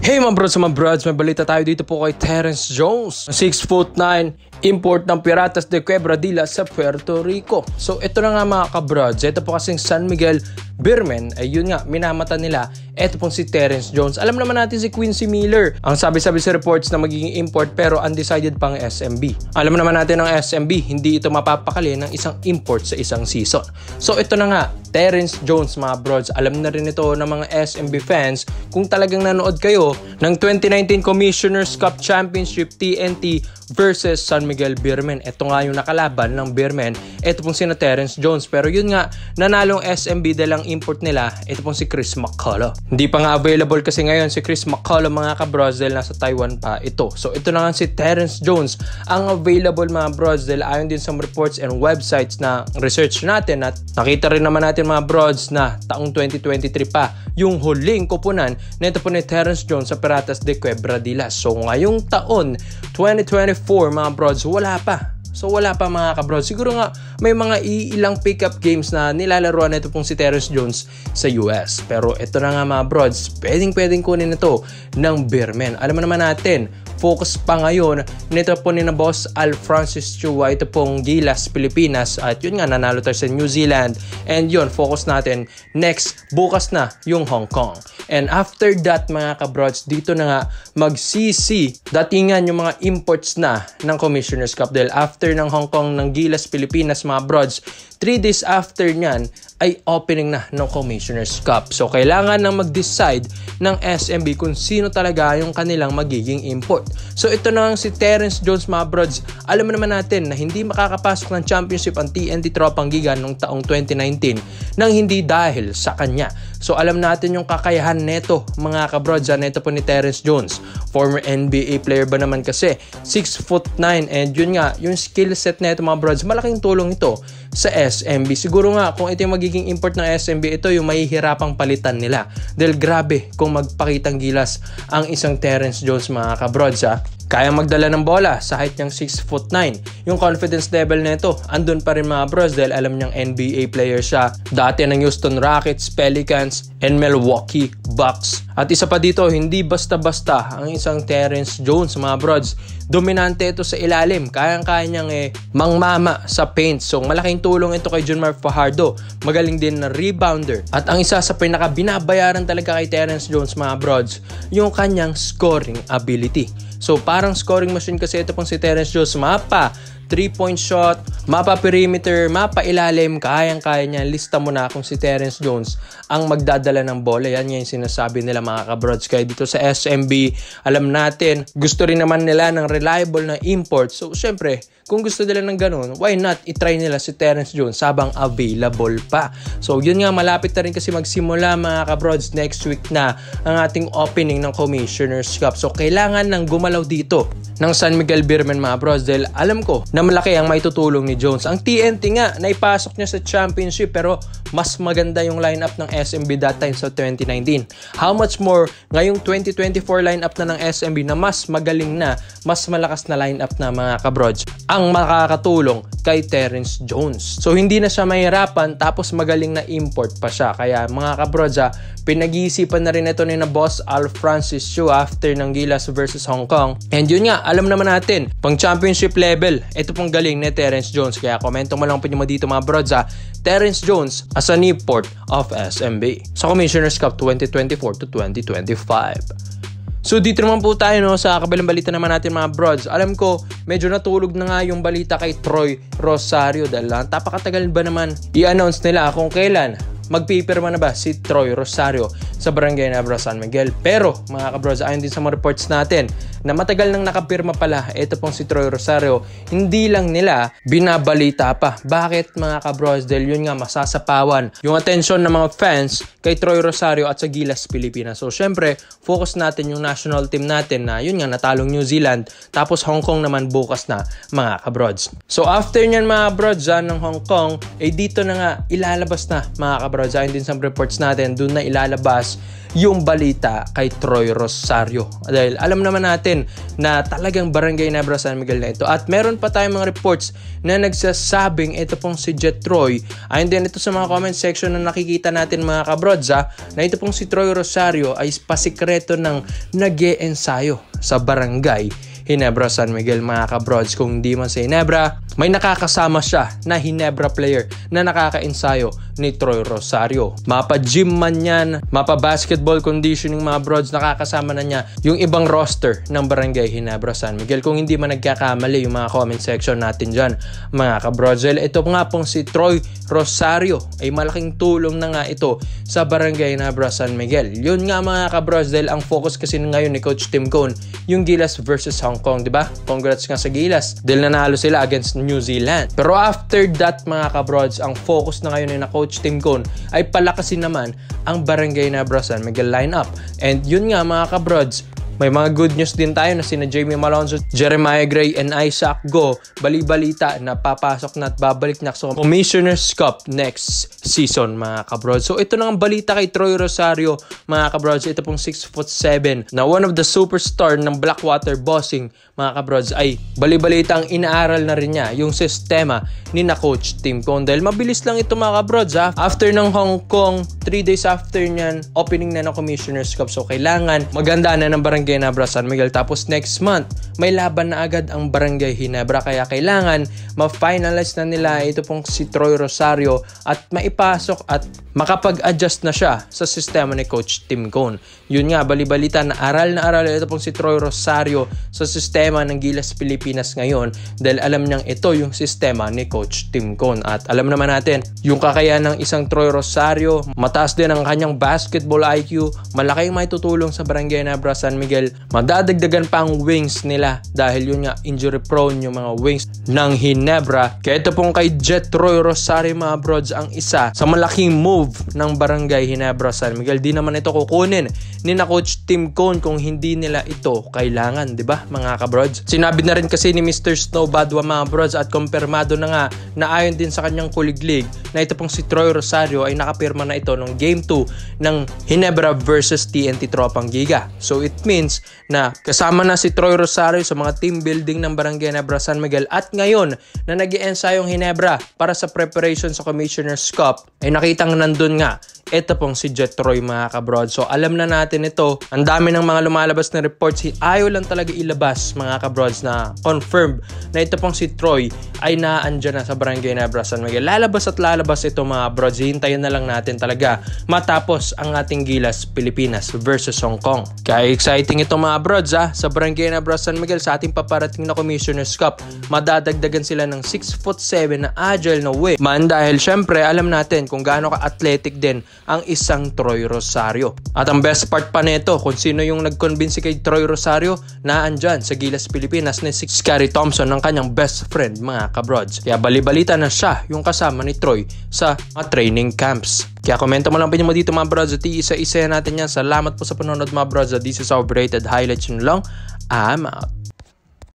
Hey mga brods, may balita tayo dito po kay Terrence Jones. 6'9", import ng Piratas de Quebradilla sa Puerto Rico. So ito na nga mga kabrods, ito po kasing San Miguel Beermen, ay yun nga, minamata nila. Ito pong si Terrence Jones. Alam naman natin si Quincy Miller. Ang sabi-sabi sa reports na magiging import pero undecided pang SMB. Alam naman natin ng SMB, hindi ito mapapakali ng isang import sa isang season. So ito na nga, Terrence Jones mga brods. Alam na rin ito ng mga SMB fans kung talagang nanood kayo ng 2019 Commissioner's Cup Championship TNT versus San Miguel Beermen. Ito nga yung nakalaban ng Beermen. Ito pong sina Terrence Jones. Pero yun nga, nanalong SMB dahil ang import nila, ito pong si Chris McCullough. Hindi pa nga available kasi ngayon si Chris McCullough mga kabrods dahil nasa Taiwan pa ito. So ito na nga si Terrence Jones ang available mga brods dahil ayon din sa reports and websites na research natin at nakita rin naman natin mga brods na taong 2023 pa yung huling kupunan na ito po ni Terrence Jones sa Piratas de Quebradilla. So ngayong taon 2024 mga brods wala pa. So wala pa mga kabrods. Siguro nga may mga ilang pickup games na nilalaruan nito pong si Terrence Jones sa US. Pero ito na nga mga brods, pwedeng kunin ito ng Beermen. Alam mo naman natin, focus pa ngayon nito po ni na Boss Al Francis Chua, ito pong Gilas, Pilipinas. At yun nga, nanalo tayo sa New Zealand. And yun, focus natin next, bukas na yung Hong Kong. And after that mga kabrods, dito na nga magsisi datingan yung mga imports na ng Commissioner's Cup. Dahil after ng Hong Kong ng Gilas, Pilipinas mga brods, 3 days after nyan ay opening na ng Commissioner's Cup. So kailangan nang mag-decide ng SMB kung sino talaga yung kanilang magiging import. So ito na si Terrence Jones mga brods. Alam naman natin na hindi makakapasok ng championship ang TNT Tropang Giga noong taong 2019 nang hindi dahil sa kanya. So alam natin yung kakayahan neto mga kabrods. Neto po ni Terrence Jones, former NBA player ba naman kasi, 6'9", and yun nga yung skill set neto mga brods, malaking tulong ito sa SMB. Siguro nga kung ito yung magiging import ng SMB, ito yung mahihirapang palitan nila dahil grabe kung magpakitang gilas ang isang Terrence Jones mga kabrods. Kaya magdala ng bola sa height niyang 6'9". Yung confidence level nito andun pa rin mga bros dahil alam niyang NBA player siya. Dati ng Houston Rockets, Pelicans, and Milwaukee Bucks. At isa pa dito, hindi basta-basta ang isang Terrence Jones mga brods. Dominante ito sa ilalim. Kayang-kaya niyang mangmama sa paint. So malaking tulong ito kay Junmar Fajardo. Magaling din na rebounder. At ang isa sa pinaka-binabayaran talaga kay Terrence Jones mga brods, yung kanyang scoring ability. So parang scoring machine kasi ito pong si Terrence Jones. Mapa 3-point shot, mapa perimeter, mapa ilalim, kayang-kaya niya. Lista mo na kung si Terrence Jones ang magdadala ng bola. Yan yung sinasabi nila mga kabrods. Kaya dito sa SMB, alam natin, gusto rin naman nila ng reliable na import. So syempre, kung gusto nila ng ganun, why not itry nila si Terrence Jones habang available pa. So yun nga, malapit na rin kasi magsimula mga kabrods. Next week na ang ating opening ng Commissioner's Cup. So kailangan nang gumalaw dito ng San Miguel Beermen mga bros dahil alam ko na malaki ang maitutulong ni Jones. Ang TNT nga, naipasok niya sa championship pero mas maganda yung lineup ng SMB that time sa 2019. How much more ngayong 2024 lineup na ng SMB na mas magaling na, mas malakas na lineup na mga kabrods ang makakatulong kay Terrence Jones. So hindi na siya mahirapan tapos magaling na import pa siya. Kaya mga kabrods, pinag-iisipan na rin ito ni na Boss Al Francis Chua after ng Gilas versus Hong Kong. And yun nga, alam naman natin, pang championship level, ito pong galing ni Terrence Jones. Kaya komento mo lang po nyo dito mga brods, Terrence Jones as an import of SMB sa Commissioner's Cup 2024 to 2025. So dito naman po tayo sa kabilang balita naman natin mga brods. Alam ko medyo natulog na nga yung balita kay Troy Rosario dahil napakatagal ba naman i-announce nila kung kailan magpipirma na ba si Troy Rosario sa Barangay Nebra San Miguel. Pero mga kabrods, ayon din sa mga reports natin na matagal nang nakapirma pala ito pong si Troy Rosario, hindi lang nila binabalita pa. Bakit mga kabrods? Dahil yun nga, masasapawan yung attention ng mga fans kay Troy Rosario at sa Gilas, Pilipinas. So syempre, focus natin yung national team natin na yun nga, natalong New Zealand, tapos Hong Kong naman bukas na mga kabrods. So after nyan mga kabrods ng Hong Kong, dito na nga ilalabas na mga kabrods brods, ayon din sa reports natin, doon na ilalabas yung balita kay Troy Rosario. Dahil alam naman natin na talagang Barangay Hinebra San Miguel na ito. At meron pa tayong mga reports na nagsasabing ito pong si Jet Troy. Ayon din ito sa mga comment section na nakikita natin mga kabrods na ito pong si Troy Rosario ay pasikreto ng nag-e-ensayo sa Barangay Hinebra San Miguel mga kabrods. Kung hindi man sa Hinebra, may nakakasama siya na Hinebra player na nakaka-ensayo ni Troy Rosario. Mapa-gym man yan, mapa-basketball conditioning mga brods, nakakasama na niya yung ibang roster ng Barangay Hinebra San Miguel. Kung hindi man nagkakamali yung mga comment section natin dyan mga kabrods. Ito nga pong si Troy Rosario ay malaking tulong na nga ito sa Barangay Hinebra San Miguel. Yun nga mga kabrods, dahil ang focus kasi ngayon ni Coach Tim Cone yung Gilas versus Hong Kong, di ba? Congrats nga sa Gilas dahil nanalo sila against New Zealand. Pero after that mga kabrods, ang focus na ngayon na Coach Tim Cone ay palakasin naman ang Barangay Hinebra San Miguel lineup. And yun nga mga kabrods, may mga good news din tayo na sina Jamie Malonzo, Jeremiah Gray, and Isaac Go. Bali-balita na papasok na at babalik na sa Commissioner's Cup next season mga kabrods. So ito na ang balita kay Troy Rosario mga kabrods. Ito pong 6'7" na one of the superstar ng Blackwater Bossing mga kabrods ay bali-balita ang inaaral na rin niya yung sistema ni na Coach Tim Cone. Dahil mabilis lang ito mga kabrods after ng Hong Kong, 3 days after nyan, opening na ng Commissioner's Cup. So kailangan maganda na ng Barangay Hinebra San Miguel. Tapos next month, may laban na agad ang Barangay Hinebra. Kaya kailangan ma-finalize na nila ito pong si Troy Rosario at maipasok at makapag-adjust na siya sa sistema ni Coach Tim Cone. Yun nga, bali-balita na aral ito pong si Troy Rosario sa sistema ng Gilas Pilipinas ngayon dahil alam niyang ito yung sistema ni Coach Tim Cone. At alam naman natin, yung kakayahan ng isang Troy Rosario, mataas din ang kanyang basketball IQ, malaki yung may tutulong sa Barangay Hinebra San Miguel. Madadagdagan pa ang wings nila dahil yun nga, injury prone yung mga wings ng Hinebra. Kaya ito pong kay Jet Troy Rosario mga brods ang isa sa malaking move ng Barangay Hinebra San Miguel. Di naman ito kukunin ni na Coach Tim Cone kung hindi nila ito kailangan, di ba mga kabrods? Sinabi na rin kasi ni Mr. Snow Badwa mga brods at kumpirmado na nga na ayon din sa kanyang kuliglig na ito pong si Troy Rosario ay nakapirma na ito ng Game 2 ng Hinebra versus TNT Tropang Giga. So it means na kasama na si Troy Rosario sa mga team building ng Barangay Hinebra San Miguel at ngayon na nag-iensayong Hinebra para sa preparation sa Commissioner's Cup ay nakitang nandun nga ito pong si Jet Troy mga kabrod. So alam na natin ito, ang dami ng mga lumalabas na reports, ayaw lang talaga ilabas mga kabrods na confirmed na ito pong si Troy ay naandyan na sa Barangay Hinebra San Miguel. Lalabas at lalabas ito mga brods, hintayin na lang natin talaga matapos ang ating Gilas Pilipinas versus Hong Kong. Kaya exciting ito mga brods sa Barangay Hinebra San Miguel sa ating paparating na Commissioner's Cup. Madadagdagan sila ng 6'7" na agile na way man dahil syempre alam natin kung gaano ka-athletic din ang isang Troy Rosario. At ang best part pa nito, kung sino yung nag-convince kay Troy Rosario na andyan sa Gilas Pilipinas ni Scary Thompson ng kanyang best friend mga kabrods. Kaya bali-balita na siya yung kasama ni Troy sa mga training camps. Kaya komento mo lang pinyo mo dito mga brods at isa-isa natin yan. Salamat po sa panonood mga brods. This is our rated highlights yun lang. I'm out.